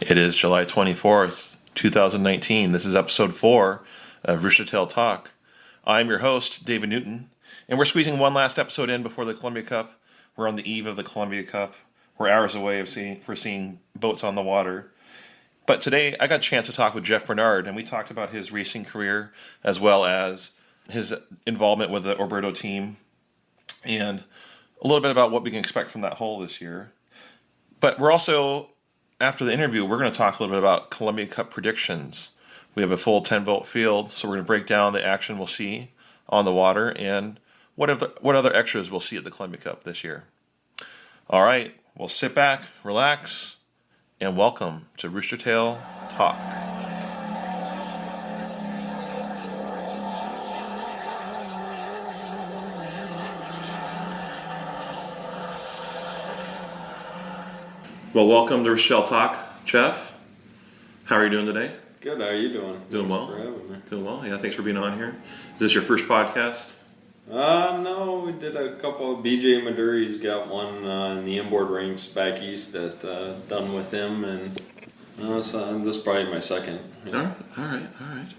It is July 24th, 2019. This is episode 4 of Roostertail Talk. I'm your host, David Newton, and we're squeezing one last episode in before the Columbia Cup. We're on the eve of the Columbia Cup. We're hours away of seeing boats on the water. But today, I got a chance to talk with Jeff Bernard, and we talked about his racing career as well as his involvement with the Oberto team and a little bit about what we can expect from that hole this year. But we're also, after the interview, we're going to talk a little bit about Columbia Cup predictions. We have a full 10-boat field, so we're going to break down the action we'll see on the water and what other extras we'll see at the Columbia Cup this year. All right, well, sit back, relax, and welcome to Roostertail Talk. Well, welcome to Roostertail Talk, Jeff. How are you doing today? Good. How are you doing? Doing well. Thanks for having me. Doing well. Yeah, thanks for being on here. Is this your first podcast? No, we did a couple. BJ Maduri's got one in the inboard ranks back east that done with him, and so this is probably my second. Yeah. All right.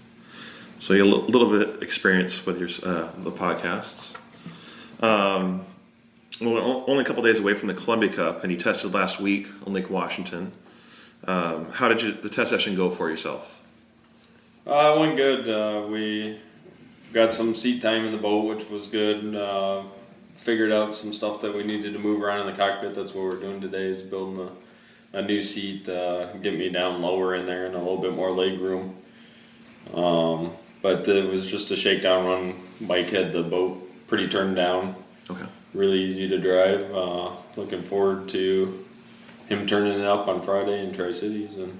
So you have a little bit experience with your the podcasts. Well, only a couple days away from the Columbia Cup, and you tested last week on Lake Washington. How did the test session go for yourself? It went good. We got some seat time in the boat, which was good. Figured out some stuff that we needed to move around in the cockpit. That's what we're doing today, is building a new seat, get me down lower in there and a little bit more leg room. But it was just a shakedown run. Mike had the boat pretty turned down. Okay. Really easy to drive. Looking forward to him turning it up on Friday in Tri-Cities and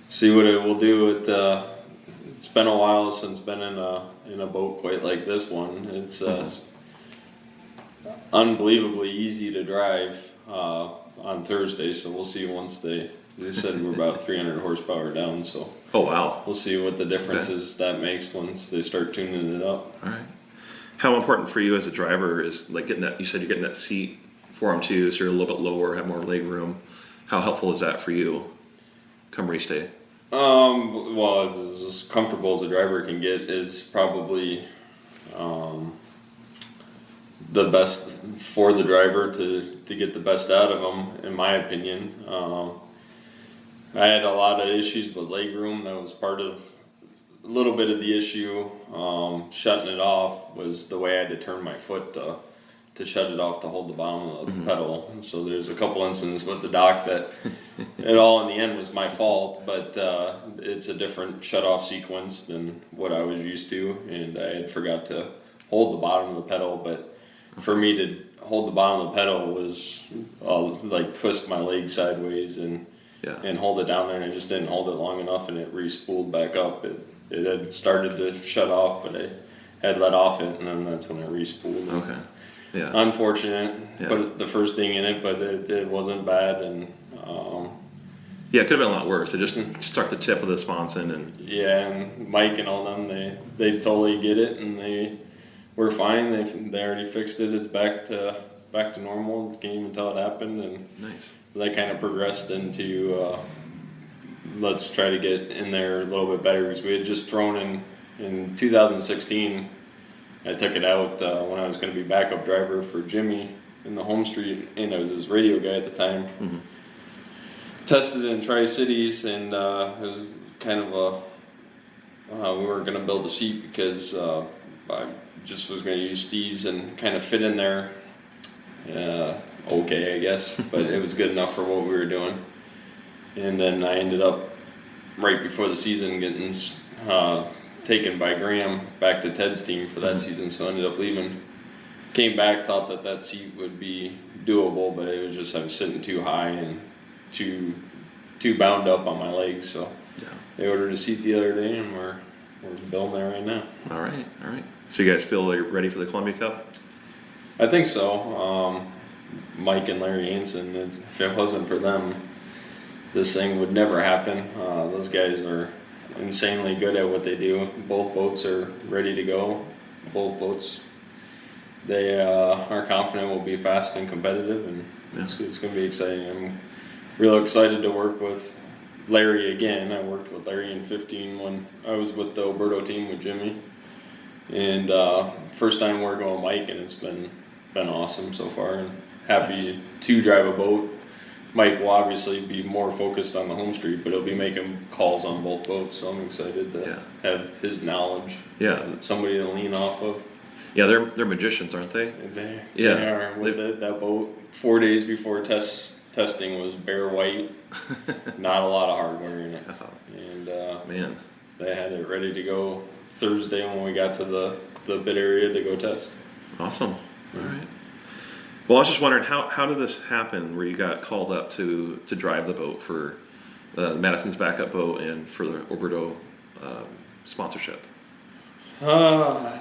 see what it will do. It's been a while since been in a boat quite like this one. It's unbelievably easy to drive on Thursday, so we'll see once they said we're about 300 horsepower down. So we'll see what the differences that makes once they start tuning it up. All right. How important for you as a driver is like getting that? You said you're getting that seat for them too, so you're a little bit lower, have more leg room. How helpful is that for you come race day? Well, it's as comfortable as a driver can get is probably the best for the driver to get the best out of them, in my opinion. I had a lot of issues with leg room. That was part of a little bit of the issue. Shutting it off was the way I had to turn my foot to shut it off to hold the bottom of the pedal. And so there's a couple instances with the dock that it all in the end was my fault, but it's a different shut off sequence than what I was used to, and I had forgot to hold the bottom of the pedal. But for me to hold the bottom of the pedal was like twist my leg sideways and hold it down there, and I just didn't hold it long enough, and it re-spooled back up. It had started to shut off, but I had let off it, and then that's when it re-spooled. Okay. Yeah. Unfortunate. Put the first thing in it, but it wasn't bad, and it could have been a lot worse. It just struck the tip of the sponson, and and Mike and all them, they totally get it, and they were fine. They already fixed it. It's back to normal. Can't even tell it happened, and nice. That kind of progressed into let's try to get in there a little bit better, because we had just thrown in 2016. I took it out when I was going to be backup driver for Jimmy in the home street, and I was his radio guy at the time. Mm-hmm. Tested in Tri-Cities, and it was kind of we weren't going to build a seat because I just was going to use Steve's and kind of fit in there. Okay, I guess, but it was good enough for what we were doing. And then I ended up right before the season getting taken by Graham back to Ted's team for that season, so I ended up leaving. Came back, thought that seat would be doable, but it was just I was sitting too high and too bound up on my legs. So they ordered a seat the other day, and we're building there right now. All right. So you guys feel like you're ready for the Columbia Cup? I think so. Mike and Larry Anson, if it wasn't for them, this thing would never happen. Those guys are insanely good at what they do. Both boats are ready to go. Both boats, they are confident will be fast and competitive, and it's going to be exciting. I'm real excited to work with Larry again. I worked with Larry in 15 when I was with the Oberto team with Jimmy. And first time working with Mike, and it's been awesome so far. And happy to drive a boat. Mike will obviously be more focused on the home street, but he'll be making calls on both boats. So I'm excited to have his knowledge. Yeah, somebody to lean off of. Yeah, they're magicians, aren't they? They are. With that boat, 4 days before testing was bare white. Not a lot of hardware in it. And man, they had it ready to go Thursday when we got to the bid area to go test. Awesome. All right. Well, I was just wondering, how did this happen where you got called up to drive the boat for Madison's backup boat and for the Oberto sponsorship? I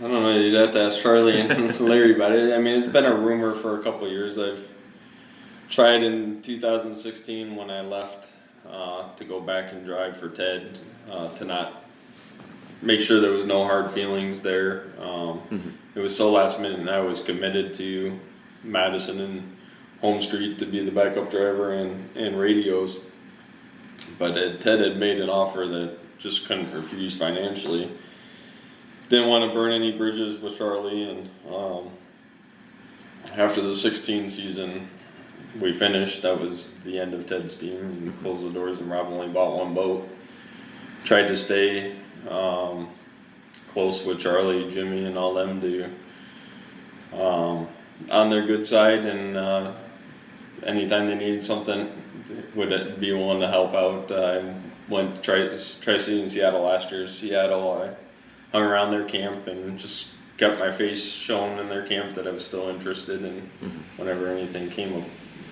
don't know. You'd have to ask Charlie and Larry about it. I mean, it's been a rumor for a couple of years. I've tried in 2016 when I left to go back and drive for Ted to not make sure there was no hard feelings there. It was so last minute, and I was committed to Madison and Home Street to be the backup driver and radios. But Ted had made an offer that just couldn't refuse financially. Didn't want to burn any bridges with Charlie, and after the 16 season we finished, that was the end of Ted's team, and closed the doors, and Rob only bought one boat. Tried to stay close with Charlie, Jimmy, and all them to on their good side, and anytime they needed something, would be willing to help out. I went to Tri-City in Seattle last year. Seattle, I hung around their camp and just kept my face shown in their camp that I was still interested in whenever anything came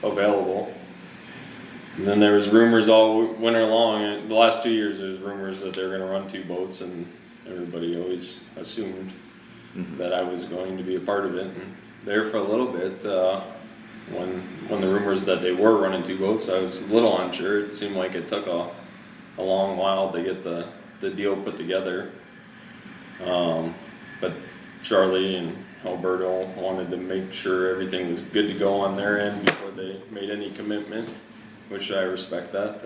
available. And then there was rumors all winter long. The last 2 years, there was rumors that they were going to run two boats, and everybody always assumed that I was going to be a part of it. And there for a little bit, when the rumors that they were running two boats, I was a little unsure. It seemed like it took a long while to get the deal put together. But Charlie and Oberto wanted to make sure everything was good to go on their end before they made any commitment, which I respect that.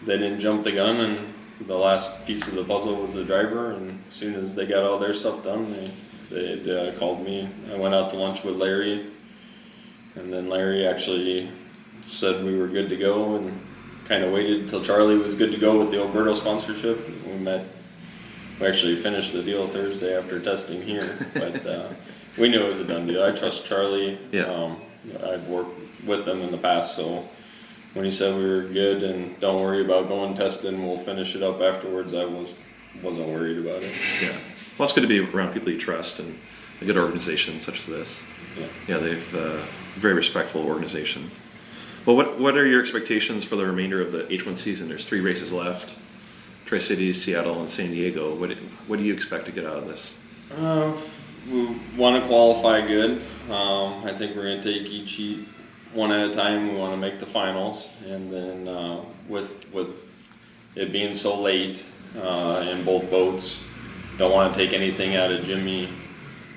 They didn't jump the gun, and the last piece of the puzzle was the driver, and as soon as they got all their stuff done, they called me. I went out to lunch with Larry, and then Larry actually said we were good to go, and kind of waited until Charlie was good to go with the Oberto sponsorship. We actually finished the deal Thursday after testing here, but we knew it was a done deal. I trust Charlie. I've worked with them in the past, so when he said we were good and don't worry about going testing, we'll finish it up afterwards, I wasn't worried about it. Yeah. Well, it's good to be around people you trust and a good organization such as this. Yeah, they've a very respectful organization. Well, what are your expectations for the remainder of the H1 season? There's 3 races left. Tri-Cities, Seattle, and San Diego. What do you expect to get out of this? We want to qualify good. I think we're going to take each heat one at a time. We want to make the finals, and then with it being so late in both boats, don't want to take anything out of Jimmy.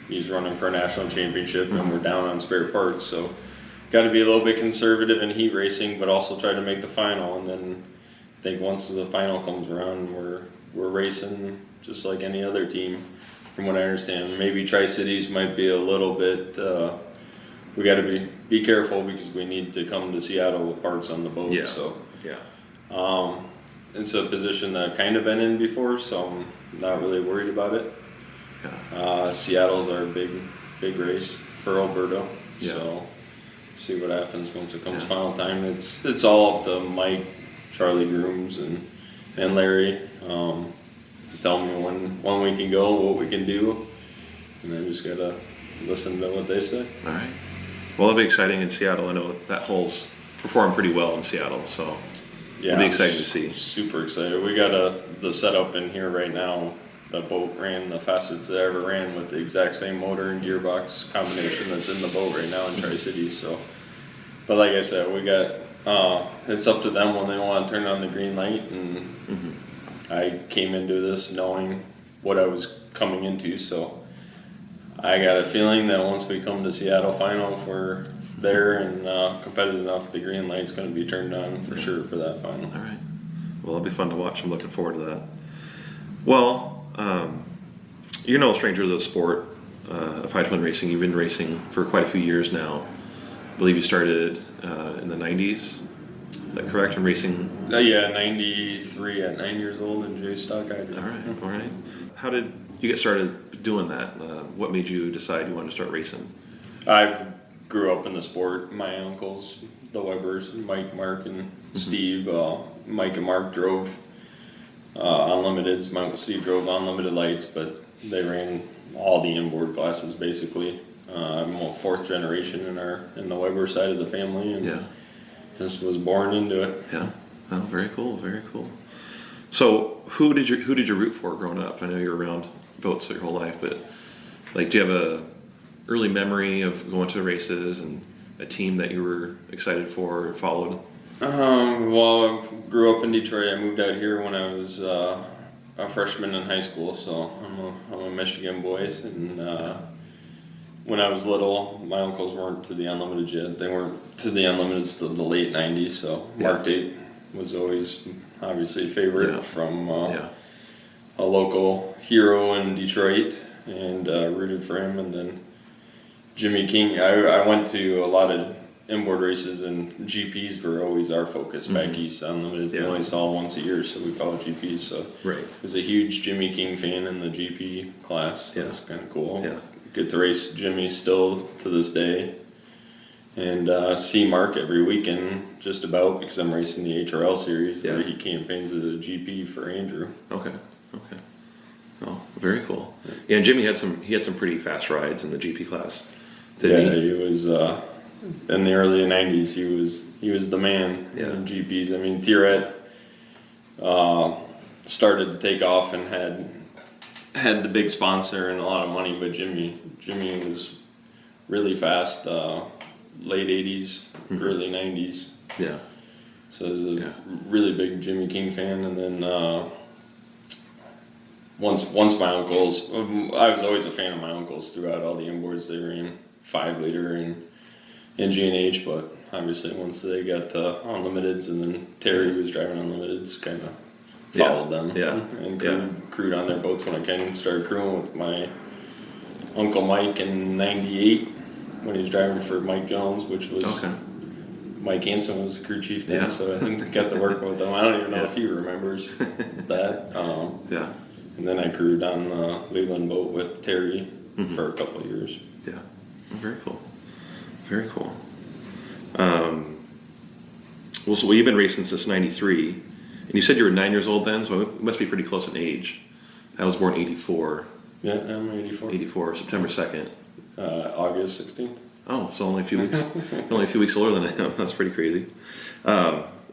He's running for a national championship, and we're down on spare parts, so got to be a little bit conservative in heat racing, but also try to make the final. And then I think once the final comes around, we're racing just like any other team, from what I understand. Maybe Tri-Cities might be a little bit. We got to be careful because we need to come to Seattle with parts on the boat. Yeah. So it's a position that I've kind of been in before, so I'm not really worried about it. Seattle's our big race for Oberto. So see what happens once it comes final time. It's all up to Mike, Charlie Grooms, and Larry to tell me when we can go, what we can do, and I just gotta listen to what they say. All right. Well, it'll be exciting in Seattle. I know that hull's performed pretty well in Seattle, so it'll be exciting to see. Super excited. We got the setup in here right now. The boat ran the fastest it ever ran with the exact same motor and gearbox combination that's in the boat right now in Tri-Cities. So, but like I said, we got it's up to them when they want to turn on the green light, and I came into this knowing what I was coming into, so I got a feeling that once we come to Seattle final, if we're there and competitive enough, the green light's going to be turned on for sure for that final. All right. Well, it'll be fun to watch. I'm looking forward to that. Well, you're no stranger to the sport of high twin racing. You've been racing for quite a few years now. I believe you started in the 90s. Is that correct? I'm racing. Yeah, 93 at 9 years old in J Stock. I did. All right. How did you get started doing that? What made you decide you wanted to start racing? I grew up in the sport. My uncles, the Webbers, Mike, Mark, and Steve. Mike and Mark drove unlimiteds. My uncle Steve drove unlimited lights, but they ran all the inboard classes basically. I'm a fourth generation in the Weber side of the family, and just was born into it. Yeah. Oh, very cool. Very cool. So, who did you root for growing up? I know you're around boats your whole life, but like, do you have a early memory of going to races and a team that you were excited for or followed? Well, I grew up in Detroit. I moved out here when I was a freshman in high school, so I'm a Michigan boy. And when I was little, my uncles weren't to the Unlimited yet. They weren't to the Unlimiteds till the late 90s, so Mark Date was always obviously a favorite from a local hero in Detroit, and rooted for him. And then Jimmy King, I went to a lot of inboard races, and GPs were always our focus back east. Unlimited, we only saw once a year, so we followed GPs. So I was a huge Jimmy King fan in the GP class. So it was kind of cool. Yeah. Get to race Jimmy still to this day, and see Mark every weekend just about, because I'm racing the HRL series where he campaigns as a GP for Andrew. Okay. Oh, very cool. Yeah, and Jimmy had some pretty fast rides in the GP class. He was in the early 90s. He was the man in GPs. I mean, Thierret started to take off and had the big sponsor and a lot of money, but Jimmy was really fast. Late 80s, early 90s. Yeah. So I was a really big Jimmy King fan, and then once my uncles, I was always a fan of my uncles throughout all the inboards they ran, 5 liter and G&H, but obviously once they got unlimiteds, and then Terry was driving unlimiteds, kind of followed them and crewed on their boats when I kind of started crewing with my Uncle Mike in 98 when he was driving for Mike Jones, which was Mike Hansen was the crew chief then, so I think I got to work with him. I don't even know if he remembers that. And then I crewed on the Leland boat with Terry for a couple of years. Yeah, very cool. Very cool. So you've been racing since '93, and you said you were 9 years old then, so it must be pretty close in age. I was born '84. Yeah, I'm 84. 84, September 2nd. August 16th. Oh, so only a few weeks. Only a few weeks older than I am. That's pretty crazy.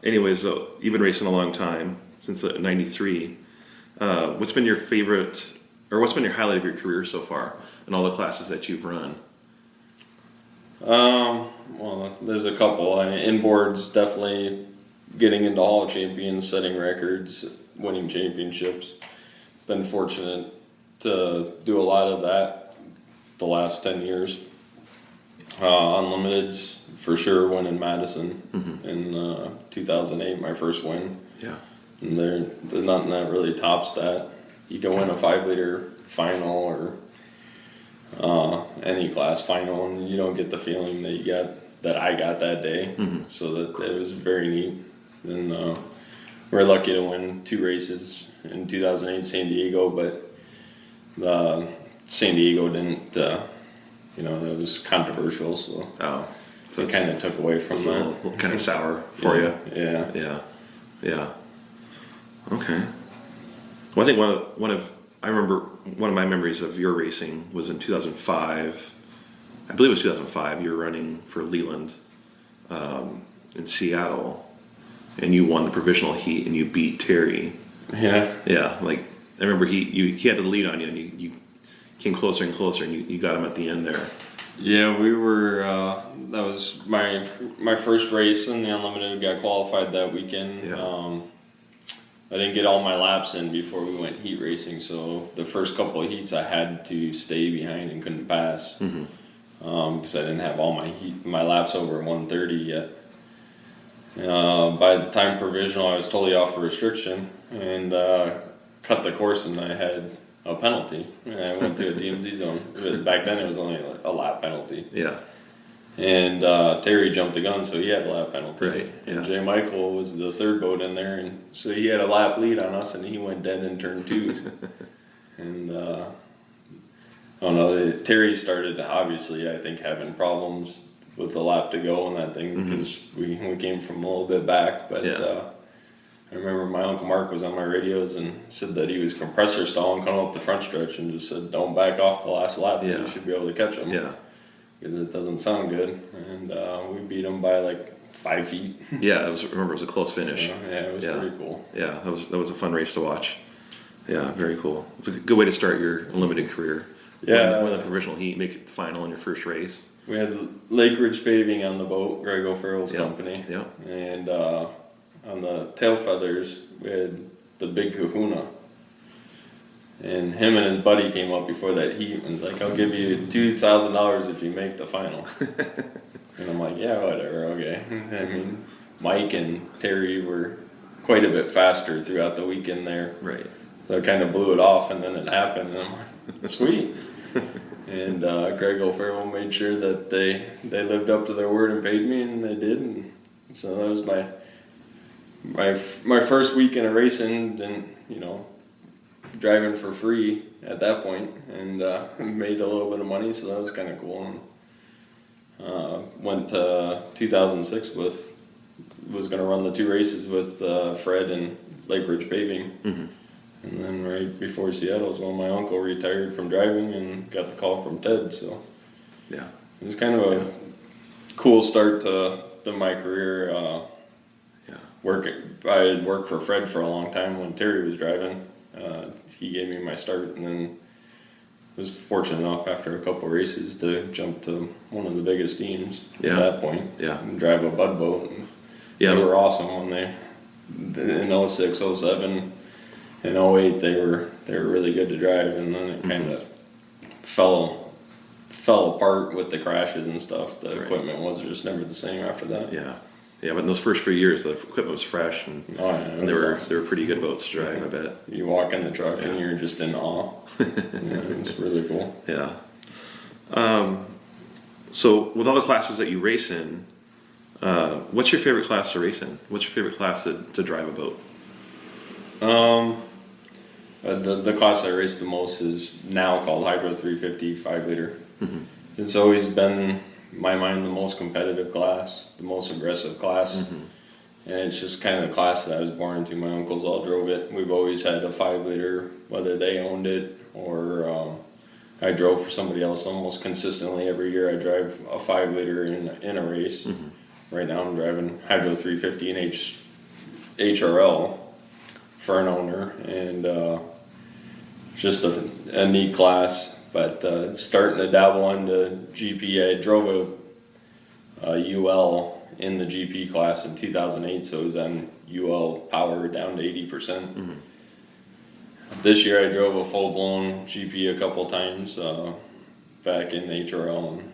Anyways, so you've been racing a long time, since '93. What's been your favorite, or what's been your highlight of your career so far in all the classes that you've run? Well, there's a couple. Inboards, definitely getting into Hall of Champions, setting records, winning championships. Been fortunate to do a lot of that the last 10 years. Unlimiteds, for sure, win in Madison in 2008, my first win. Yeah. And there's nothing that really tops that. You can win a 5 liter final or any class final, and you don't get the feeling that I got that day. So that it was very neat. And we're lucky to win 2 races in 2008 San Diego, but San Diego didn't. That was controversial, so it kind of took away from that. A little kind of sour for you. Yeah. Okay. Well, I think I remember one of my memories of your racing was in 2005. I believe it was 2005. You were running for Leland in Seattle, and you won the provisional heat, and you beat Terry. Yeah. Yeah. Like I remember he had the lead on you, and you came closer and closer, and you got him at the end there. Yeah, we were. That was my first race in the Unlimited. Got qualified that weekend. Yeah. I didn't get all my laps in before we went heat racing, so the first couple of heats I had to stay behind and couldn't pass. because I didn't have all my laps over 130 yet. By the time provisional, I was totally off for restriction and cut the course, and I had a penalty. And I went to a DMZ zone. Back then, it was only a lap penalty. Yeah. And Terry jumped the gun, so he had a lap penalty. Right. Yeah. And Jay Michael was the third boat in there, and so he had a lap lead on us, and he went dead in turn 2. And I don't know. Terry started obviously, I think, having problems with the lap to go and that thing because we came from a little bit back. But I remember my Uncle Mark was on my radios and said that he was compressor stalling coming up the front stretch and just said, "Don't back off the last lap. You should be able to catch him." Yeah. Because it doesn't sound good. And we beat him by like 5 feet. Yeah, remember it was a close finish. So, yeah, it was pretty cool. Yeah, that was a fun race to watch. Yeah, very cool. It's a good way to start your limited career. Yeah. Win the provisional heat, make it the final in your first race. We had Lake Ridge Paving on the boat, Greg O'Farrell's company. Yeah. And on the tail feathers, we had the Big Kahuna. And him and his buddy came up before that heat and was like, "I'll give you $2,000 if you make the final." And I'm like, "Yeah, whatever, okay." I mean, Mike and Terry were quite a bit faster throughout the weekend there. Right. So I kind of blew it off, and then it happened, and I'm like, "Sweet." And Greg O'Farrell made sure that they lived up to their word and paid me, and they did. And so that was my first weekend of racing, and driving for free at that point, and made a little bit of money, so that was kind of cool. And went to 2006 was going to run the 2 races with Fred and Lake Ridge Paving. And then right before Seattle is when my uncle retired from driving and got the call from Ted. So yeah, it was kind of a cool start to my career. I had worked for Fred for a long time when Terry was driving. He gave me my start, and then was fortunate enough after a couple of races to jump to one of the biggest teams at that point. Yeah, and drive a Bud boat. And they were awesome when in 06, 07. In 08, they were really good to drive, and then it kind of fell apart with the crashes and stuff. The equipment was just never the same after that. Yeah, but in those first few years, the equipment was fresh, and they were pretty good boats to drive. I bet you walk in the truck and you're just in awe. It's really cool. Yeah. So with all the classes that you race in, what's your favorite class to race in? What's your favorite class to drive a boat? The class I race the most is now called Hydro 350 5-liter. It's always been, in my mind, the most competitive class, the most aggressive class. And it's just kind of the class that I was born into. My uncles all drove it. We've always had a 5-liter, whether they owned it or I drove for somebody else almost consistently. Every year I drive a 5-liter in a race. Right now I'm driving Hydro 350 in HRL for an owner, and just a neat class. But starting to dabble into GP, I drove a UL in the GP class in 2008, so it was on UL power down to 80%. This year I drove a full-blown GP a couple times back in HRL, and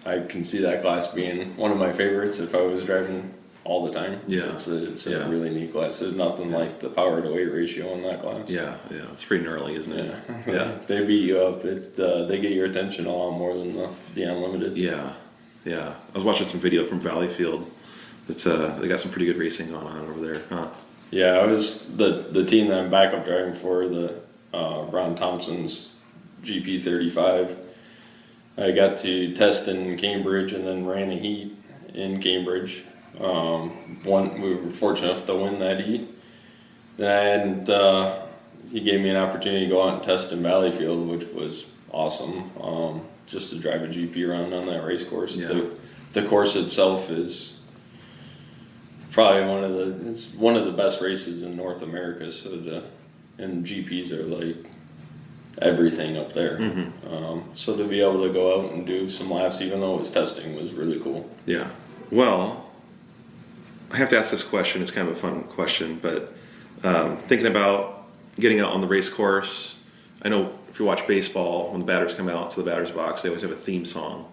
I can see that class being one of my favorites if I was driving all the time. Yeah, it's a really neat class. There's nothing like the power to weight ratio in that class. Yeah, it's pretty gnarly, isn't it? Yeah. They beat you up. They get your attention a lot more than the Unlimited. Yeah. I was watching some video from Valleyfield. They got some pretty good racing on over there, huh? Yeah, I was the team that I'm backup driving for, the Ron Thompson's GP35. I got to test in Cambridge and then ran a heat in Cambridge. We were fortunate enough to win that heat. And he gave me an opportunity to go out and test in Valleyfield, which was awesome. Just to drive a GP around on that race course. Yeah. The course itself is probably one of the best races in North America. And GPs are like everything up there. So to be able to go out and do some laps, even though it was testing, was really cool. Yeah. Well, I have to ask this question. It's kind of a fun question, but thinking about getting out on the race course, I know if you watch baseball, when the batters come out to the batter's box, they always have a theme song.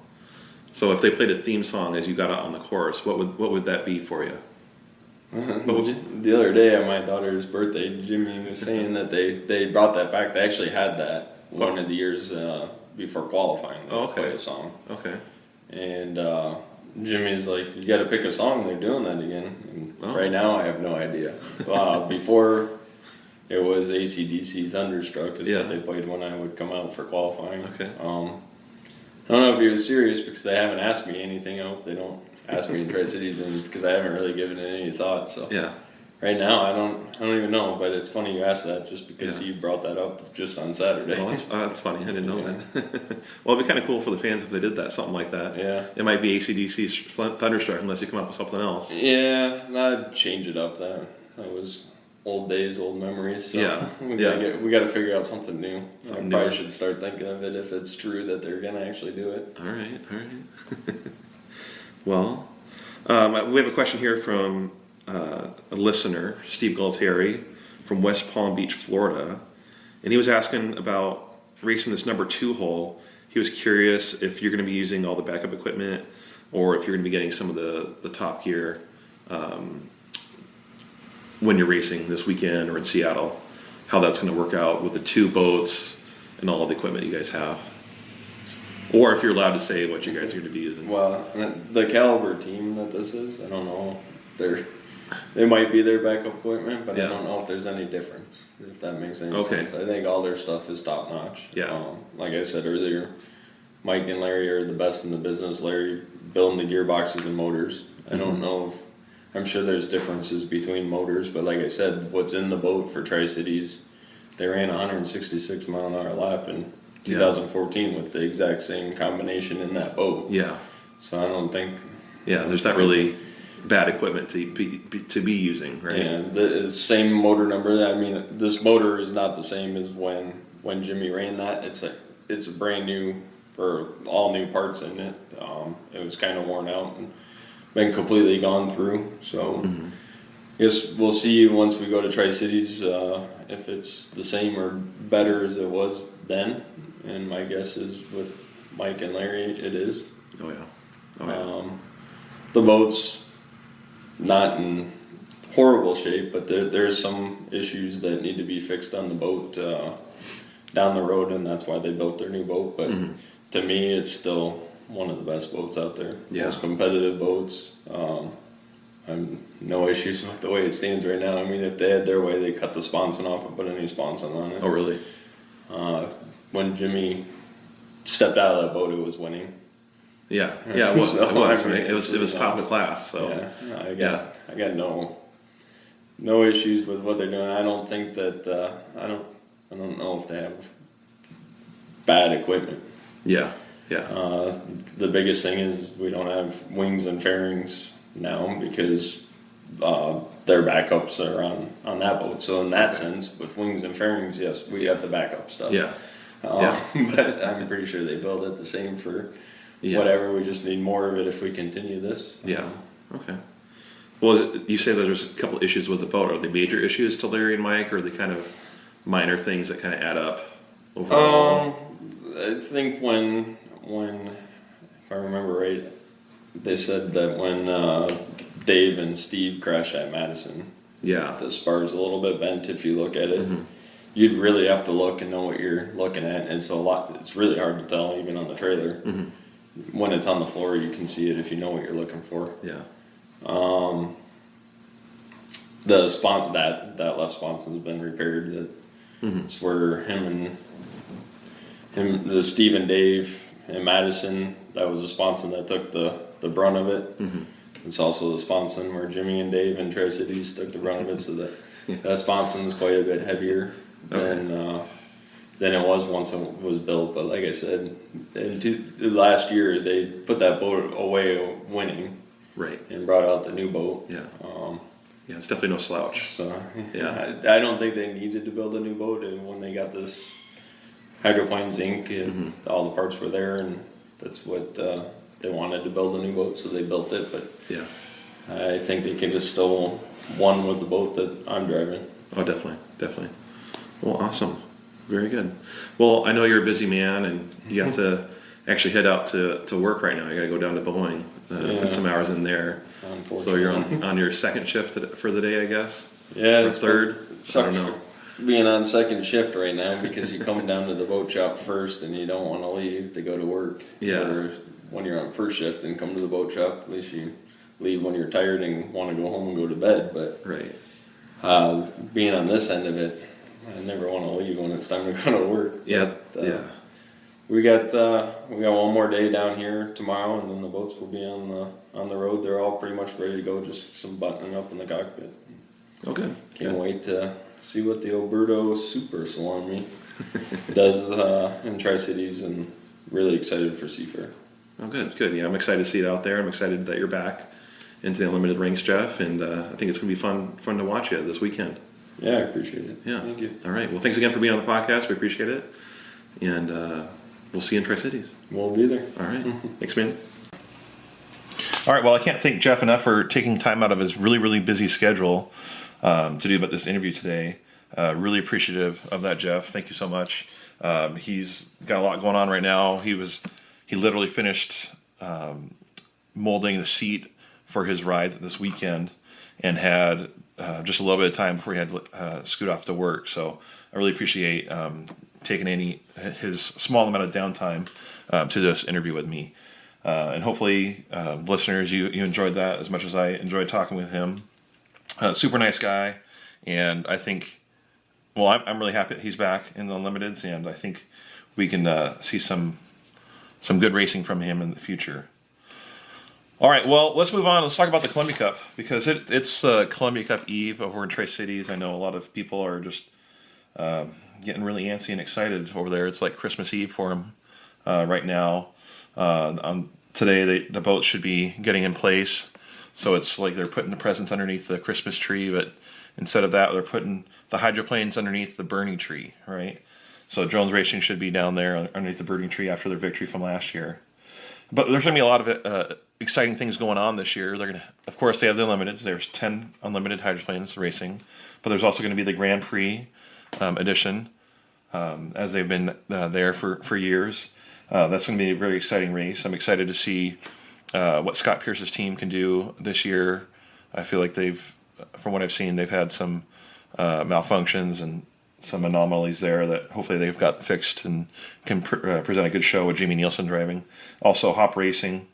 So if they played a theme song as you got out on the course, what would that be for you? The other day at my daughter's birthday, Jimmy was saying that they brought that back. They actually had that one of the years before qualifying. They play a song. Okay. And Jimmy's like, you got to pick a song. They're doing that again. And right now, I have no idea. Before, it was AC/DC Thunderstruck is what they played when I would come out for qualifying. Okay. I don't know if he was serious because they haven't asked me anything. I hope they don't ask me in Tri-Cities, and because I haven't really given it any thought. So right now, I don't even know. But it's funny you asked that just because he brought that up just on Saturday. Well, that's funny. I didn't know that. Well, it'd be kind of cool for the fans if they did that, something like that. Yeah. It might be AC/DC's Thunderstruck unless you come up with something else. Yeah, I'd change it up. That was old days, old memories. So we got to figure out something new. I probably should start thinking of it if it's true that they're gonna actually do it. All right. Well, we have a question here from a listener, Steve Galtieri, from West Palm Beach, Florida, and he was asking about racing this number 2 hole. He was curious if you're going to be using all the backup equipment, or if you're going to be getting some of the top gear when you're racing this weekend or in Seattle. How that's going to work out with the 2 boats and all of the equipment you guys have. Or if you're allowed to say what you guys are going to be using. Well, the caliber team that this is, I don't know. They might be their backup equipment, but I don't know if there's any difference, if that makes any sense. I think all their stuff is top notch. Yeah. Like I said earlier, Mike and Larry are the best in the business. Larry building the gearboxes and motors. I don't know if, I'm sure there's differences between motors, but like I said, what's in the boat for Tri-Cities, they ran 166 mile an hour lap in 2014 with the exact same combination in that boat. Yeah. So I don't think. Yeah, there's not really bad equipment to be using, right? Yeah, the same motor number. I mean, this motor is not the same as when Jimmy ran that. It's a brand new, or all new parts in it. It was kind of worn out and been completely gone through. So I guess we'll see once we go to Tri-Cities if it's the same or better as it was then. And my guess is with Mike and Larry, it is. Oh yeah. The boat's not in horrible shape, but there's some issues that need to be fixed on the boat down the road, and that's why they built their new boat. But to me, it's still one of the best boats out there. Yeah. Most competitive boats. I'm no issues with the way it stands right now. I mean, if they had their way, they cut the sponson off and put a new sponson on it. Oh, really? When Jimmy stepped out of that boat, it was winning. Yeah, it was. It was right. It was top of the class. So I got no issues with what they're doing. I don't think that I don't know if they have bad equipment. Yeah. The biggest thing is we don't have wings and fairings now because their backups are on that boat. So in that sense, with wings and fairings, yes, we got the backup stuff. Yeah. But I'm pretty sure they build it the same for whatever. We just need more of it if we continue this. Yeah. Okay. Well, you say that there's a couple issues with the boat. Are they major issues to Larry and Mike, or are they kind of minor things that kind of add up overall? I think when if I remember right, they said that when Dave and Steve crashed at Madison, the spar's a little bit bent if you look at it. You'd really have to look and know what you're looking at, and it's really hard to tell even on the trailer. When it's on the floor, you can see it if you know what you're looking for. Yeah. The that left sponson's been repaired. It's where the Steve and Dave and Madison, that was the sponson that took the brunt of it. It's also the sponson where Jimmy and Dave and Tri-Cities took the brunt of it, so that sponson's quite a bit heavier than it was once it was built. But like I said, last year they put that boat away winning, right, and brought out the new boat. Yeah, it's definitely no slouch. So I don't think they needed to build a new boat, and when they got this hydroplane zinc and all the parts were there, and that's what they wanted to build a new boat, so they built it. But I think they could have still won with the boat that I'm driving. Oh, definitely. Well, awesome. Very good. Well, I know you're a busy man and you have to actually head out to work right now. I got to go down to Boeing, put some hours in there. So you're on your second shift for the day, I guess? Yeah, or third? I don't know. Being on second shift right now because you come down to the boat shop first and you don't want to leave to go to work. Yeah. Or when you're on first shift and come to the boat shop, at least you leave when you're tired and want to go home and go to bed. But being on this end of it, I never want to leave when it's time to go to work. Yeah, We got one more day down here tomorrow, and then the boats will be on the road. They're all pretty much ready to go. Just some buttoning up in the cockpit. Okay. Can't wait to see what the Oberto Super Salami does in Tri-Cities, and really excited for Seafair. Oh, good. Yeah, I'm excited to see it out there. I'm excited that you're back into the Unlimited rinks, Jeff, and I think it's going to be fun to watch you this weekend. Yeah, I appreciate it. Yeah. Thank you. All right. Well, thanks again for being on the podcast. We appreciate it, and we'll see you in Tri-Cities. We'll be there. All right. Thanks, man. All right. Well, I can't thank Jeff enough for taking time out of his really, really busy schedule to do this interview today. Really appreciative of that, Jeff. Thank you so much. He's got a lot going on right now. He literally finished molding the seat for his ride this weekend and had just a little bit of time before he had to scoot off to work. So I really appreciate taking his small amount of downtime to this interview with me. And hopefully, listeners, you enjoyed that as much as I enjoyed talking with him. Super nice guy, and I think, I'm really happy that he's back in the Unlimiteds, and I think we can see some good racing from him in the future. All right, well, let's move on. Let's talk about the Columbia Cup, because it's Columbia Cup Eve over in Tri-Cities. I know a lot of people are just getting really antsy and excited over there. It's like Christmas Eve for them right now. Today, the boats should be getting in place. So it's like they're putting the presents underneath the Christmas tree, but instead of that, they're putting the hydroplanes underneath the burning tree, right? So Jones Racing should be down there underneath the burning tree after their victory from last year. But there's going to be a lot of exciting things going on this year. They're going to, of course, they have the Unlimiteds. There's 10 Unlimited hydroplanes racing, but there's also going to be the Grand Prix edition, as they've been there for years. That's going to be a very exciting race. I'm excited to see what Scott Pierce's team can do this year. I feel like from what I've seen, they've had some malfunctions and some anomalies there that hopefully they've got fixed and can present a good show with Jamie Nielsen driving. Also, Hop Racing,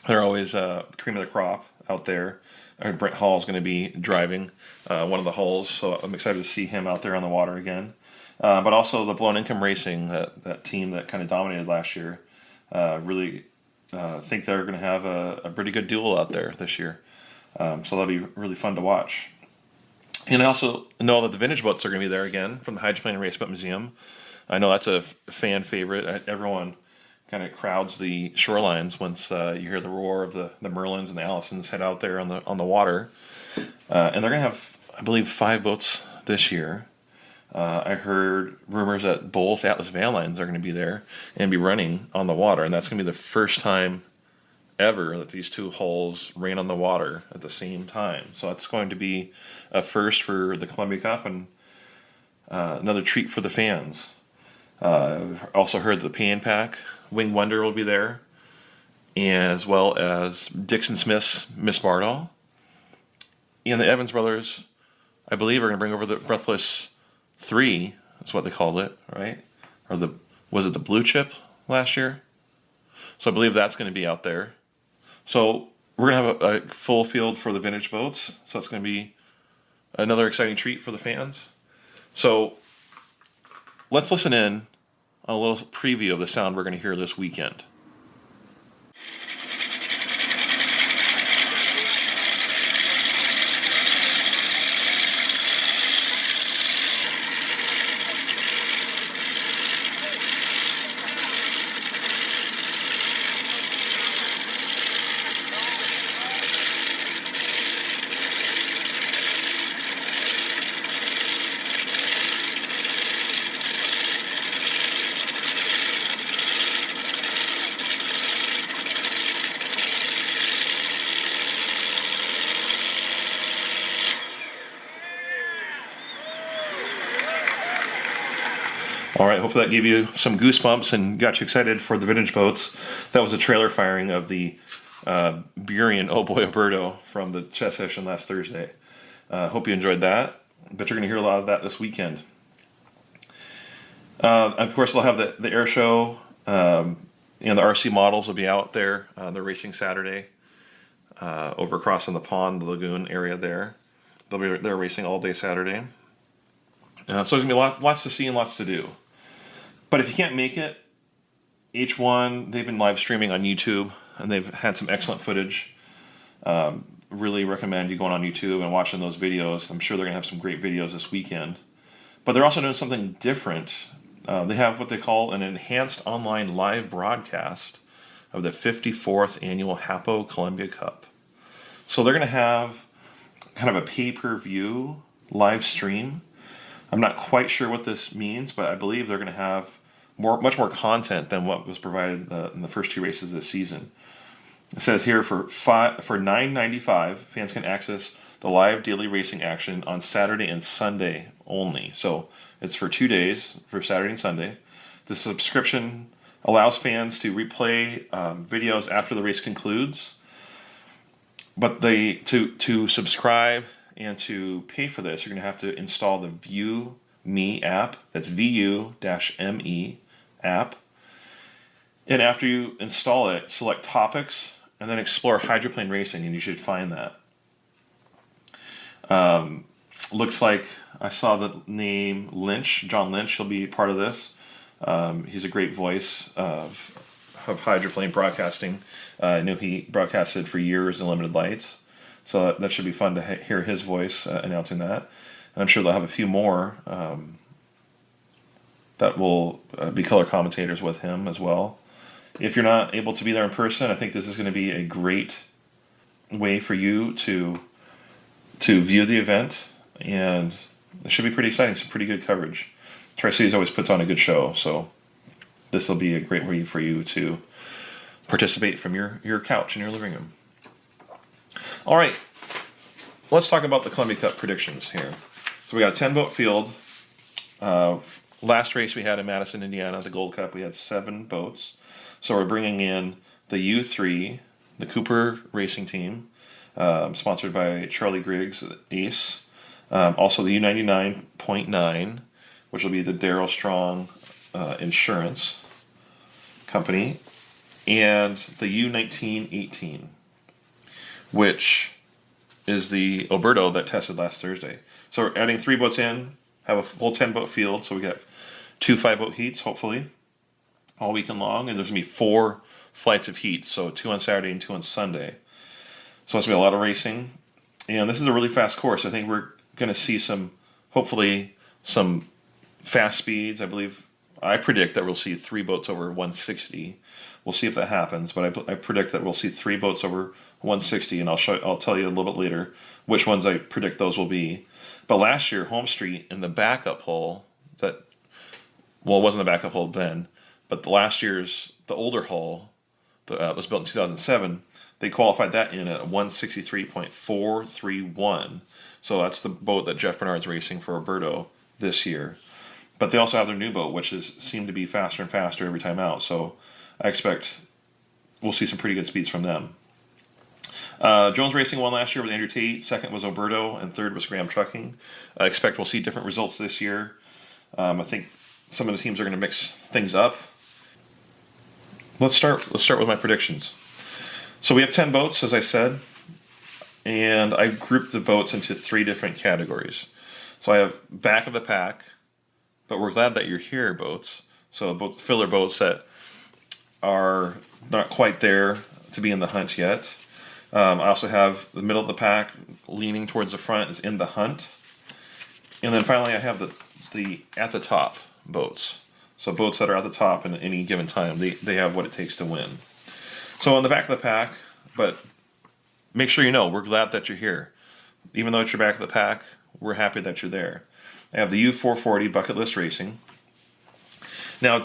they're always cream of the crop out there. I heard Brent Hall is going to be driving one of the hulls, so I'm excited to see him out there on the water again. But also the Blown Income Racing, that team that kind of dominated last year, really think they're going to have a pretty good duel out there this year. So that'll be really fun to watch. And I also know that the vintage boats are going to be there again from the Hydroplane and Race Boat Museum. I know that's a fan favorite. Everyone kind of crowds the shorelines once you hear the roar of the Merlins and the Allisons head out there on the water. And they're going to have, I believe, 5 boats this year. I heard rumors that both Atlas Van Lines are going to be there and be running on the water, and that's going to be the first time ever that these two hulls ran on the water at the same time. So it's going to be a first for the Columbia Cup and another treat for the fans. I've also heard the Pan Pac Wing Wonder will be there, as well as Dixon Smith's Miss Bardall. And the Evans brothers, I believe, are going to bring over the Breathless 3, that's what they called it, right? Or was it the Blue Chip last year? So I believe that's going to be out there. So we're going to have a full field for the vintage boats. So it's going to be another exciting treat for the fans. So let's listen in on a little preview of the sound we're going to hear this weekend. All right, hopefully that gave you some goosebumps and got you excited for the vintage boats. That was a trailer firing of the Burien Oh Boy Oberto from the chess session last Thursday. Hope you enjoyed that. But you're going to hear a lot of that this weekend. Of course, we'll have the air show. The RC models will be out there. They're racing Saturday over across in the pond, the lagoon area there. They're racing all day Saturday. So there's going to be lots to see and lots to do. But if you can't make it, H1, they've been live streaming on YouTube, and they've had some excellent footage. Really recommend you going on YouTube and watching those videos. I'm sure they're going to have some great videos this weekend. But they're also doing something different. They have what they call an enhanced online live broadcast of the 54th annual Hapo Columbia Cup. So they're going to have kind of a pay-per-view live stream. I'm not quite sure what this means, but I believe they're going to have much more content than what was provided in the first two races this season. It says here for $9.95, fans can access the live daily racing action on Saturday and Sunday only. So it's for 2 days, for Saturday and Sunday. The subscription allows fans to replay videos after the race concludes. But to subscribe and to pay for this, you're going to have to install the View Me app. That's VU-ME app. And after you install it, select topics and then explore hydroplane racing, and you should find that. Looks like I saw the name John Lynch. He'll be part of this. He's a great voice of hydroplane broadcasting. I knew he broadcasted for years in Limited Lights. So that should be fun to hear his voice announcing that. And I'm sure they'll have a few more that will be color commentators with him as well. If you're not able to be there in person, I think this is going to be a great way for you to view the event. And it should be pretty exciting. Some pretty good coverage. Tri-Cities always puts on a good show. So this will be a great way for you to participate from your couch in your living room. All right, let's talk about the Columbia Cup predictions here. So we got a 10-boat field. Last race we had in Madison, Indiana, the Gold Cup, we had 7 boats. So we're bringing in the U3, the Cooper Racing Team, sponsored by Charlie Griggs, Ace. Also the U99.9, which will be the Darrell Strong Insurance Company, and the U1918. Which is the Oberto that tested last Thursday. So we're adding 3 boats in, have a full 10-boat field, so we got 2 5-boat heats, hopefully, all weekend long, and there's going to be 4 flights of heats, so 2 on Saturday and 2 on Sunday. So it's going to be a lot of racing, and this is a really fast course. I think we're going to see hopefully some fast speeds. I predict that we'll see 3 boats over 160. We'll see if that happens, but I predict that we'll see 3 boats over 160, and I'll tell you a little bit later which ones I predict those will be. But last year, Home Street in the backup hole, it wasn't the backup hole then, but the older hull that was built in 2007, they qualified that in at 163.431. So that's the boat that Jeff Bernard's racing for Oberto this year. But they also have their new boat, which seemed to be faster and faster every time out. So I expect we'll see some pretty good speeds from them. Jones Racing won last year with Andrew Tate. Second was Oberto, and third was Graham Trucking. I expect we'll see different results this year. I think some of the teams are going to mix things up. Let's start with my predictions. So we have 10 boats, as I said, and I grouped the boats into 3 different categories. So I have back of the pack, but we're glad that you're here boats. So both filler boats that are not quite there to be in the hunt yet. I also have the middle of the pack leaning towards the front is in the hunt. And then finally I have the at the top boats. So boats that are at the top in any given time, they have what it takes to win. So in the back of the pack, but make sure you know, we're glad that you're here. Even though it's your back of the pack, we're happy that you're there. I have the U440 Bucket List Racing. Now,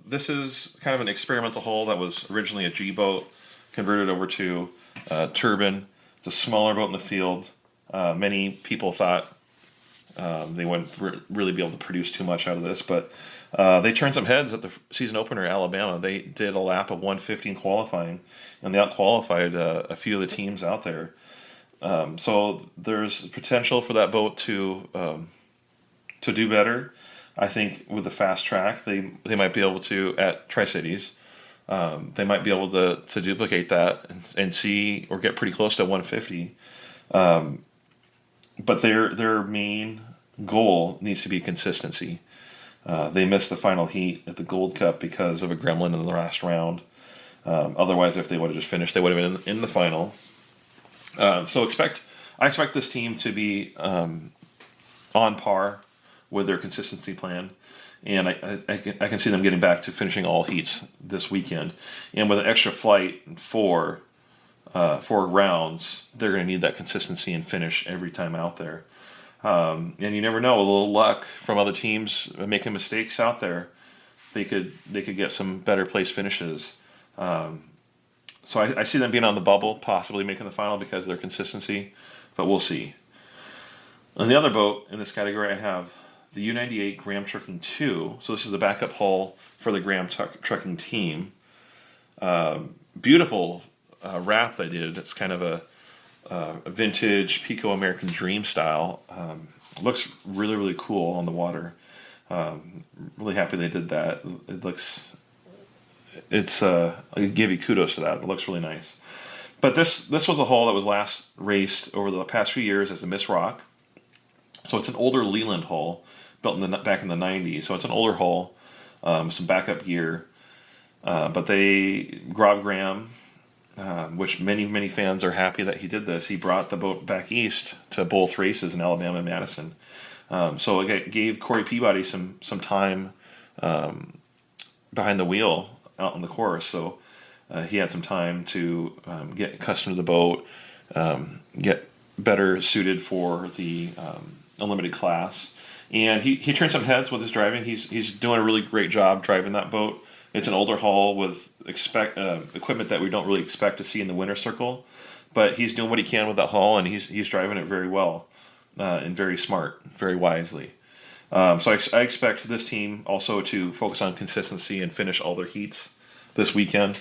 this is kind of an experimental hull that was originally a G boat, converted over to turbine. It's a smaller boat in the field. Many people thought They wouldn't really be able to produce too much out of this, but they turned some heads at the season opener, Alabama. They did a lap of 150 in qualifying, and they out-qualified a few of the teams out there. So there's potential for that boat to do better. I think with the fast track, they might be able to, at Tri-Cities, they might be able to duplicate that and see or get pretty close to 150. But their main goal needs to be consistency. They missed the final heat at the Gold Cup because of a gremlin in the last round. Otherwise, if they would have just finished, they would have been in the final. I expect this team to be on par with their consistency plan, and I can see them getting back to finishing all heats this weekend. And with an extra flight and four rounds, they're going to need that consistency and finish every time out there. And you never know, a little luck from other teams making mistakes out there, they could get some better place finishes. So I see them being on the bubble, possibly making the final because of their consistency, but we'll see. On the other boat in this category, I have the U98 Graham Trucking 2. So this is the backup hull for the Graham Trucking team. Beautiful wrap they did. It's kind of a vintage Pico American Dream style. Looks really, really cool on the water. Really happy they did that. I give you kudos to that. It looks really nice. But this was a hull that was last raced over the past few years as a Miss Rock. So it's an older Leland hull built back in the 90s. So it's an older hull, some backup gear. But Rob Graham, which many fans are happy that he did this. He brought the boat back east to both races in Alabama and Madison. So it gave Corey Peabody some time behind the wheel out on the course. So he had some time to get accustomed to the boat, get better suited for the unlimited class. And he turned some heads with his driving. He's doing a really great job driving that boat. It's an older hull with equipment that we don't really expect to see in the winter circle, but he's doing what he can with that hull, and he's driving it very well and very smart, very wisely. So I expect this team also to focus on consistency and finish all their heats this weekend.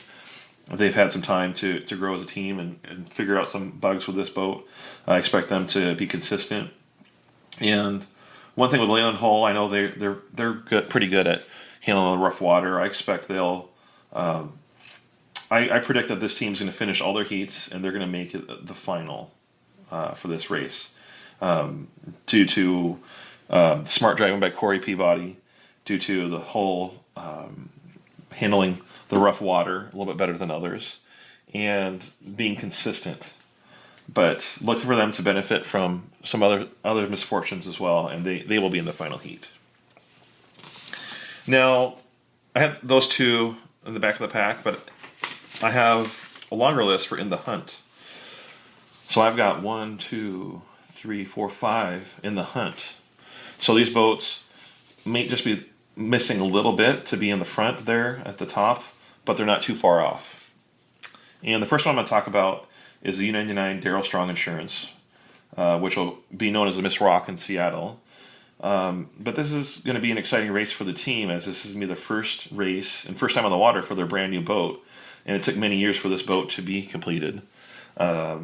They've had some time to grow as a team and figure out some bugs with this boat. I expect them to be consistent. And one thing with Leyland Hull, I know they're good, pretty good at handling the rough water. I expect they'll. I predict that this team's going to finish all their heats and they're going to make it the final for this race, due to smart driving by Corey Peabody, due to the hull handling the rough water a little bit better than others, and being consistent. But look for them to benefit from some other misfortunes as well, and they will be in the final heat. Now, I had those two in the back of the pack, but I have a longer list for in the hunt. So I've got 1, 2, 3, 4, 5 in the hunt. So these boats may just be missing a little bit to be in the front there at the top, but they're not too far off. And the first one I'm going to talk about is the U99 Darrell Strong Insurance, which will be known as the Miss Rock in Seattle. But this is going to be an exciting race for the team, as this is going to be their first race and first time on the water for their brand new boat. And it took many years for this boat to be completed. I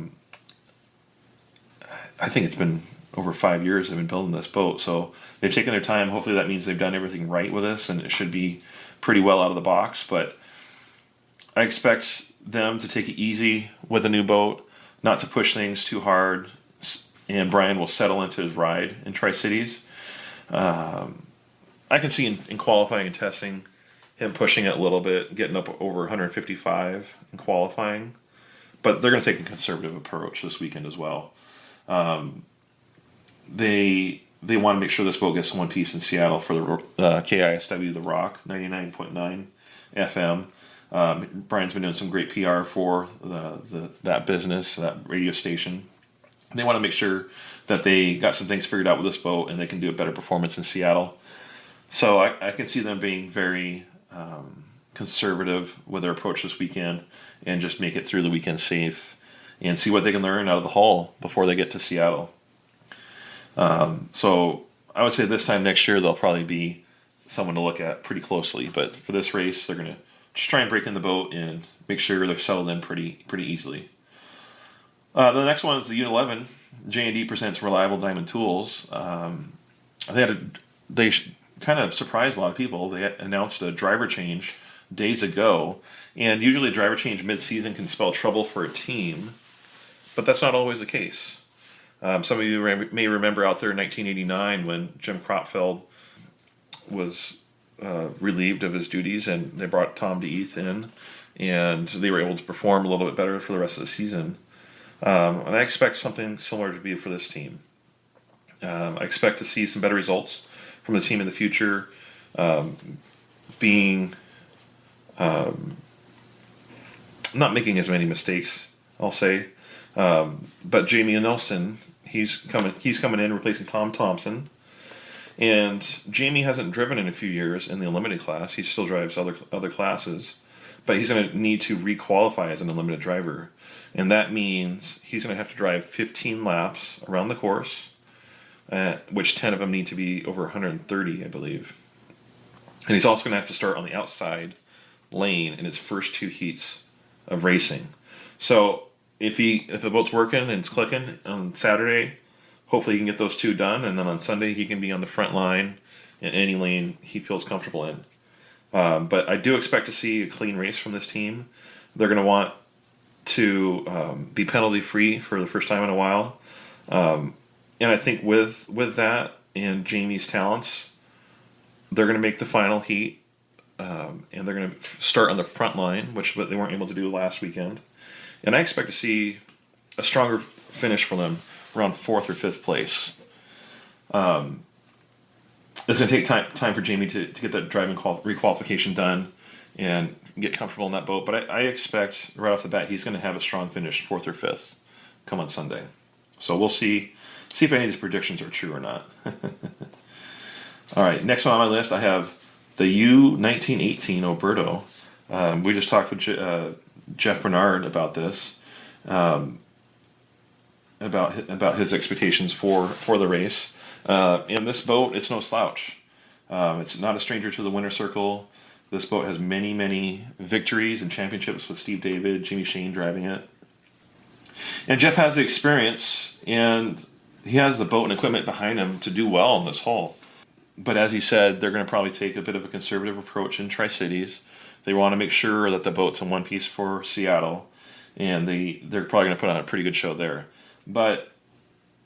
think it's been over 5 years they've been building this boat. So they've taken their time. Hopefully that means they've done everything right with this, and it should be pretty well out of the box. But I expect them to take it easy with a new boat, not to push things too hard, and Brian will settle into his ride in Tri-Cities. I can see in qualifying and testing him pushing it a little bit, getting up over 155 in qualifying, but they're going to take a conservative approach this weekend as well. They want to make sure this boat gets one piece in Seattle for the KISW The Rock 99.9 FM. Brian's been doing some great PR for that business, that radio station. They want to make sure that they got some things figured out with this boat and they can do a better performance in Seattle. So I can see them being very conservative with their approach this weekend and just make it through the weekend safe and see what they can learn out of the hull before they get to Seattle. So I would say this time next year they'll probably be someone to look at pretty closely. But for this race, they're going to just try and break in the boat and make sure they're settled in pretty easily. The next one is the Unit 11. J&D presents Reliable Diamond Tools. They kind of surprised a lot of people. They announced a driver change days ago, and usually a driver change mid-season can spell trouble for a team, but that's not always the case. Some of you may remember out there in 1989 when Jim Cropfeld was relieved of his duties, and they brought Tom DeEath in, and they were able to perform a little bit better for the rest of the season. And I expect something similar to be for this team. I expect to see some better results from the team in the future, being not making as many mistakes, I'll say. But Jamie Nelson, he's coming in replacing Tom Thompson. And Jamie hasn't driven in a few years in the Unlimited class. He still drives other classes, but he's going to need to requalify as an Unlimited driver. And that means he's going to have to drive 15 laps around the course, which 10 of them need to be over 130, I believe. And he's also going to have to start on the outside lane in his first 2 heats of racing. So if the boat's working and it's clicking on Saturday, hopefully he can get those 2 done, and then on Sunday he can be on the front line in any lane he feels comfortable in. But I do expect to see a clean race from this team. They're going to want to be penalty free for the first time in a while, and I think with that and Jamie's talents, they're going to make the final heat, and they're going to start on the front line, which they weren't able to do last weekend. And I expect to see a stronger finish for them around 4th or 5th place. It's going to take time for Jamie to get that driving requalification done and get comfortable in that boat. But I expect right off the bat he's going to have a strong finish, 4th or 5th, come on Sunday. So we'll see if any of these predictions are true or not. All right, next on my list I have the U1918 Oberto. We just talked with Jeff Bernard about this, about his expectations for the race. In this boat, it's no slouch. It's not a stranger to the winner's circle. This boat has many victories and championships with Steve David, Jimmy Shane driving it. And Jeff has the experience, and he has the boat and equipment behind him to do well in this hole. But as he said, they're going to probably take a bit of a conservative approach in Tri-Cities. They want to make sure that the boat's in one piece for Seattle, and they're probably going to put on a pretty good show there. But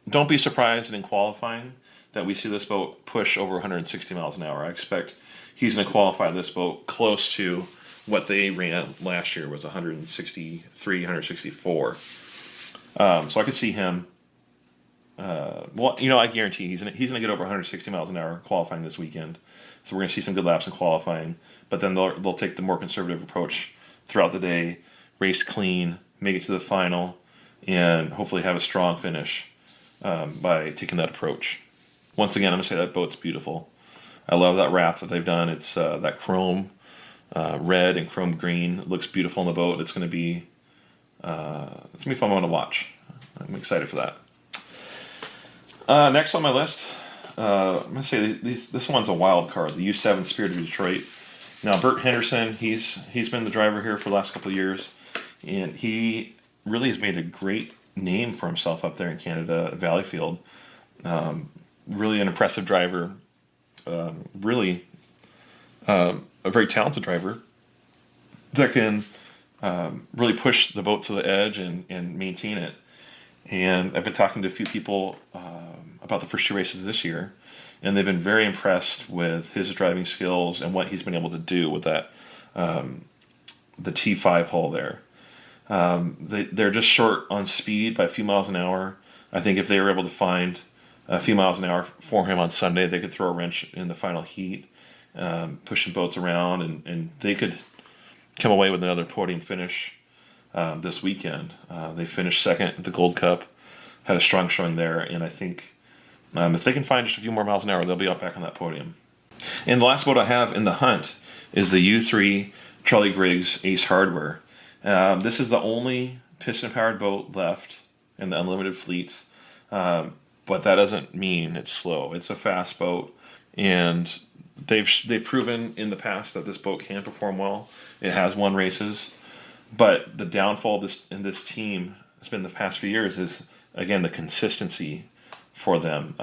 don't be surprised in qualifying that we see this boat push over 160 miles an hour. I expect he's going to qualify this boat close to what they ran last year, was 163, 164. So I could see him. I guarantee he's going to get over 160 miles an hour qualifying this weekend. So we're going to see some good laps in qualifying. But then they'll take the more conservative approach throughout the day, race clean, make it to the final, and hopefully have a strong finish by taking that approach. Once again, I'm going to say that boat's beautiful. I love that wrap that they've done. It's that chrome red and chrome green. It looks beautiful on the boat. It's going to be fun one to watch. I'm excited for that. Next on my list, I'm going to say this one's a wild card, the U7 Spirit of Detroit. Now, Bert Henderson, he's been the driver here for the last couple of years, and he really has made a great name for himself up there in Canada at Valleyfield. Really an impressive driver, really a very talented driver that can really push the boat to the edge and maintain it. And I've been talking to a few people about the first 2 races this year, and they've been very impressed with his driving skills and what he's been able to do with that the T5 hull there. They're just short on speed by a few miles an hour. I think if they were able to find a few miles an hour for him on Sunday, they could throw a wrench in the final heat, pushing boats around, and they could come away with another podium finish this weekend. They finished second at the Gold Cup, had a strong showing there, and I think if they can find just a few more miles an hour, they'll be up back on that podium. And the last boat I have in the hunt is the U3 Charlie Griggs Ace Hardware. This is the only piston-powered boat left in the Unlimited fleet. but that doesn't mean it's slow. It's a fast boat, and they've proven in the past that this boat can perform well. It has won races, but the downfall in this team has been the past few years is, again, the consistency for them.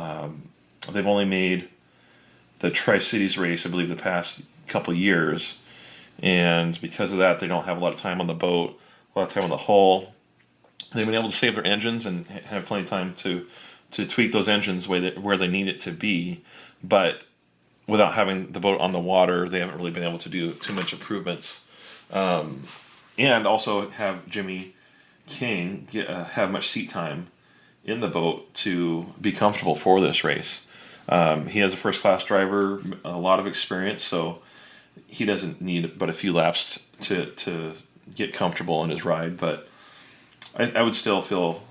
They've only made the Tri-Cities race, I believe, the past couple years, and because of that, they don't have a lot of time on the boat, a lot of time on the hull. They've been able to save their engines and have plenty of time to tweak those engines where they need it to be, but without having the boat on the water, they haven't really been able to do too much improvements. And also have Jimmy King have much seat time in the boat to be comfortable for this race. He has a first-class driver, a lot of experience, so he doesn't need but a few laps to get comfortable in his ride. But I would still feel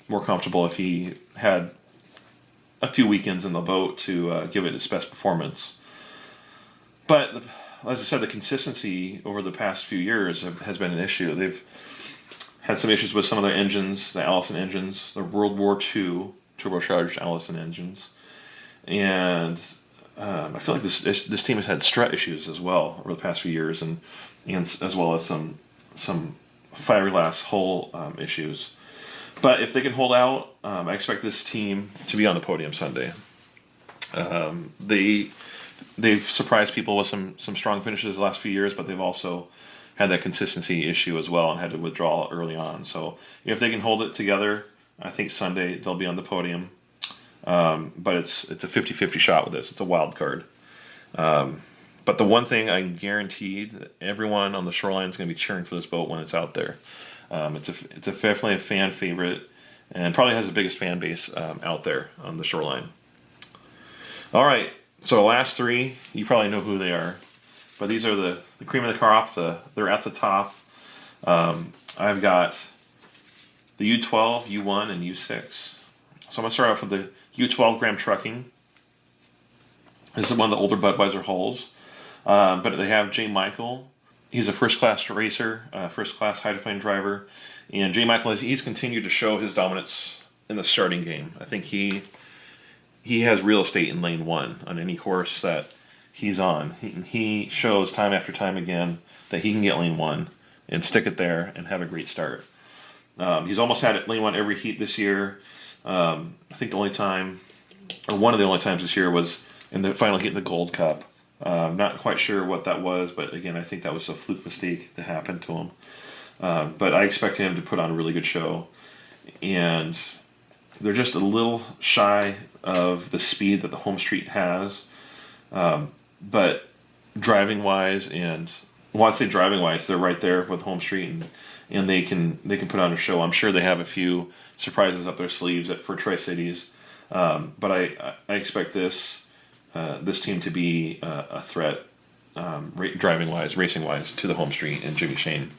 more comfortable if he had a few weekends in the boat to give it its best performance. But as I said, the consistency over the past few years has been an issue. They've had some issues with some of their engines, the Allison engines, the World War II turbocharged Allison engines. And I feel like this team has had strut issues as well over the past few years, and as well as some fiberglass hull issues. But if they can hold out, I expect this team to be on the podium Sunday. They've surprised people with some strong finishes the last few years, but they've also had that consistency issue as well and had to withdraw early on. So if they can hold it together, I think Sunday they'll be on the podium. But it's a 50-50 shot with this. It's a wild card. But the one thing I guaranteed, everyone on the shoreline is going to be cheering for this boat when it's out there. It's definitely a fan favorite, and probably has the biggest fan base out there on the shoreline. All right, so the last three, you probably know who they are, but these are the cream of the crop. They're at the top. I've got the U12, U1, and U6. So I'm going to start off with the U12 Graham Trucking. This is one of the older Budweiser hulls. But they have Jay Michael. He's a first-class racer, first-class hydroplane driver. And Jay Michael, he's continued to show his dominance in the starting game. I think he has real estate in lane one on any course that he's on. He shows time after time again that he can get lane one and stick it there and have a great start. He's almost had it lane one every heat this year. I think the only time, or one of the only times this year, was in the final heat of the Gold Cup. Not quite sure what that was, but again, I think that was a fluke mistake that happened to him. But I expect him to put on a really good show. And they're just a little shy of the speed that the home street has. But driving-wise, and well, I'd say driving-wise, they're right there with home street, and they can put on a show. I'm sure they have a few surprises up their sleeves for Tri-Cities. But I expect this team to be a threat, driving-wise, racing-wise, to the home street and Jimmy Shane.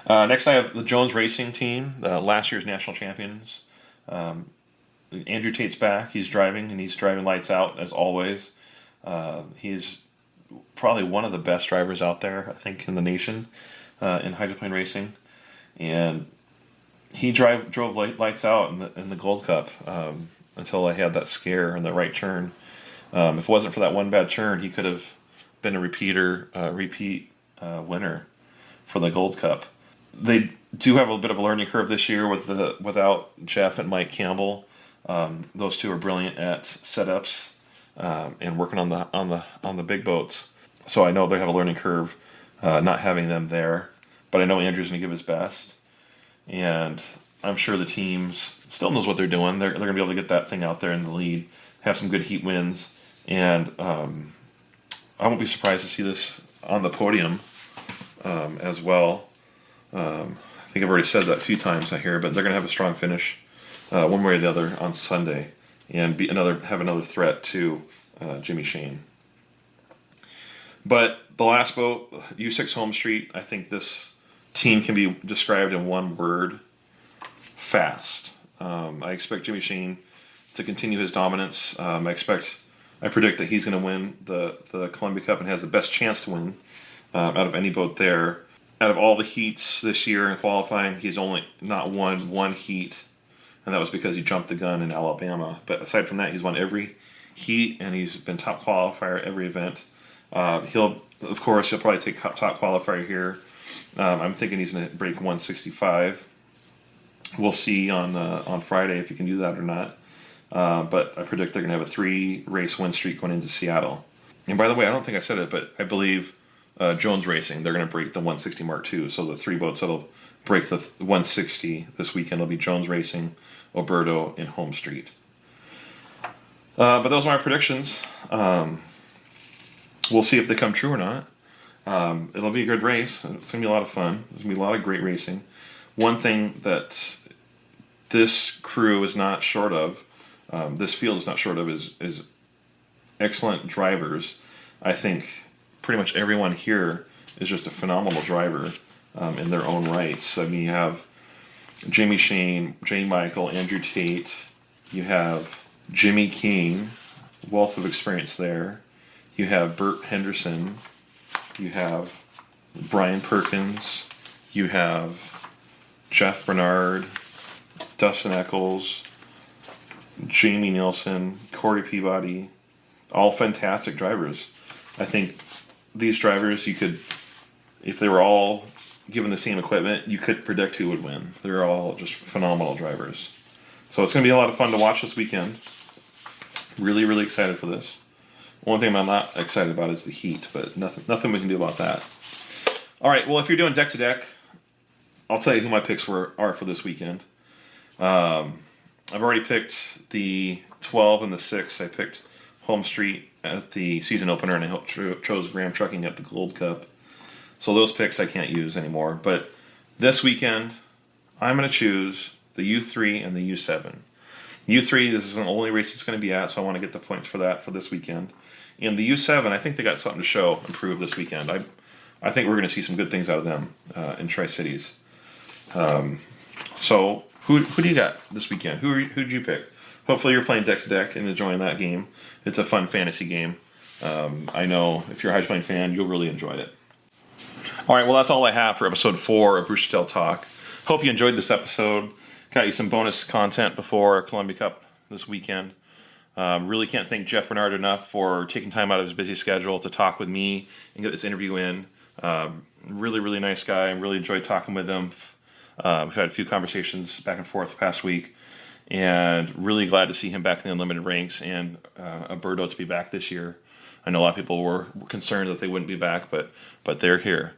Next, I have the Jones Racing team, last year's national champions. Andrew Tate's back. He's driving, and he's driving lights out, as always. He's probably one of the best drivers out there, I think, in the nation in hydroplane racing. And he drove lights out in the Gold Cup until I had that scare in the right turn. If it wasn't for that one bad turn, he could have been a repeat winner for the Gold Cup. They do have a bit of a learning curve this year without Jeff and Mike Campbell. Those two are brilliant at setups and working on the big boats. So I know they have a learning curve not having them there. But I know Andrew's going to give his best, and I'm sure the teams still knows what they're doing. They're going to be able to get that thing out there in the lead, have some good heat wins, and I won't be surprised to see this on the podium as well. I think I've already said that a few times I hear, but they're going to have a strong finish one way or the other on Sunday, and have another threat to Jimmy Shane. But the last boat, U6 Home Street, I think this team can be described in one word: fast. I expect Jimmy Shane to continue his dominance. I predict that he's going to win the Columbia Cup and has the best chance to win out of any boat there. Out of all the heats this year in qualifying, he's only not won one heat and that was because he jumped the gun in Alabama. But aside from that, he's won every heat, and he's been top qualifier at every event. He'll probably take top qualifier here. I'm thinking he's going to break 165. We'll see on Friday if he can do that or not. But I predict they're going to have a 3-race win streak going into Seattle. And by the way, I don't think I said it, but I believe Jones Racing, they're going to break the 160 mark too. So the 3 boats that'll break the 160 this weekend will be Jones Racing, Oberto, and Home Street. But those are my predictions. We'll see if they come true or not. It'll be a good race. It's going to be a lot of fun. There's going to be a lot of great racing. One thing that this crew is not short of, this field is not short of, is excellent drivers. I think pretty much everyone here is just a phenomenal driver in their own rights. I mean, you have Jimmy Shane, Jay Michael, Andrew Tate. You have Jimmy King, wealth of experience there. You have Bert Henderson. You have Brian Perkins. You have Jeff Bernard, Dustin Eccles, Jamie Nielsen, Corey Peabody, all fantastic drivers. I think these drivers, you could, if they were all given the same equipment, you could predict who would win. They're all just phenomenal drivers. So it's going to be a lot of fun to watch this weekend. Really, really excited for this. One thing I'm not excited about is the heat, but nothing we can do about that. All right, well, if you're doing deck to deck, I'll tell you who my picks are for this weekend. I've already picked the 12 and the 6. I picked Home Street at the season opener, and I chose Graham Trucking at the Gold Cup. So those picks I can't use anymore. But this weekend, I'm going to choose the U3 and the U7. U3, this is the only race it's going to be at, so I want to get the points for that for this weekend. And the U7, I think they got something to show and prove this weekend. I think we're going to see some good things out of them in Tri-Cities. So who do you got this weekend? Who did you pick? Hopefully you're playing deck to deck and enjoying that game. It's a fun fantasy game. I know if you're a hydroplane fan, you'll really enjoy it. All right, well, that's all I have for episode 4 of Roostertail Talk. Hope you enjoyed this episode. Got you some bonus content before Columbia Cup this weekend. Really can't thank Jeff Bernard enough for taking time out of his busy schedule to talk with me and get this interview in. Really, really nice guy. I really enjoyed talking with him. We've had a few conversations back and forth the past week, and really glad to see him back in the unlimited ranks and Oberto to be back this year. I know a lot of people were concerned that they wouldn't be back, but they're here.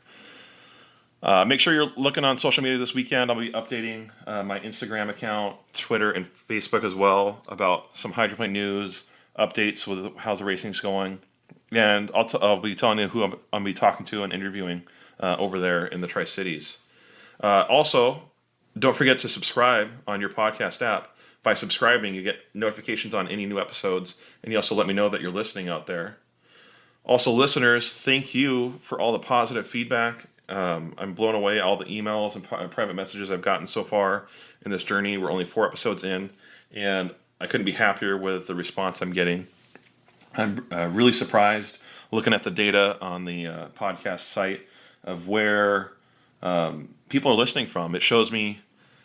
Make sure you're looking on social media this weekend. I'll be updating my Instagram account, Twitter, and Facebook as well about some hydroplane news, updates with how the racing's going. And I'll be telling you who I'm going to be talking to and interviewing over there in the Tri-Cities. Also, don't forget to subscribe on your podcast app. By subscribing, you get notifications on any new episodes, and you also let me know that you're listening out there. Also, listeners, thank you for all the positive feedback. I'm blown away all the emails and private messages I've gotten so far in this journey. We're only 4 episodes in, and I couldn't be happier with the response I'm getting. I'm really surprised looking at the data on the podcast site of where people are listening from. It shows me,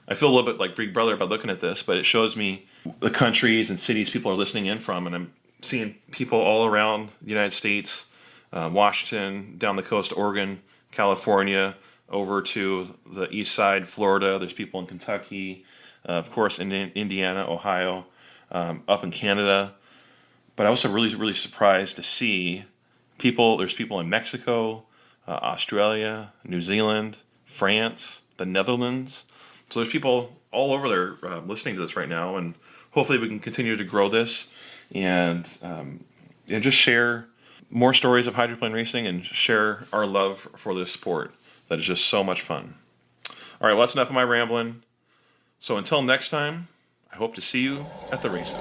I feel a little bit like Big Brother by looking at this, but it shows me the countries and cities people are listening in from, and I'm seeing people all around the United States, Washington, down the coast, Oregon, California, over to the east side, Florida. There's people in Kentucky, of course, in Indiana, Ohio, up in Canada. But I was really, really surprised to see people. There's people in Mexico, Australia, New Zealand, France, the Netherlands. So there's people all over there listening to this right now, and hopefully we can continue to grow this and just share more stories of hydroplane racing and share our love for this sport that is just so much fun. All right, well, that's enough of my rambling. So until next time, I hope to see you at the races.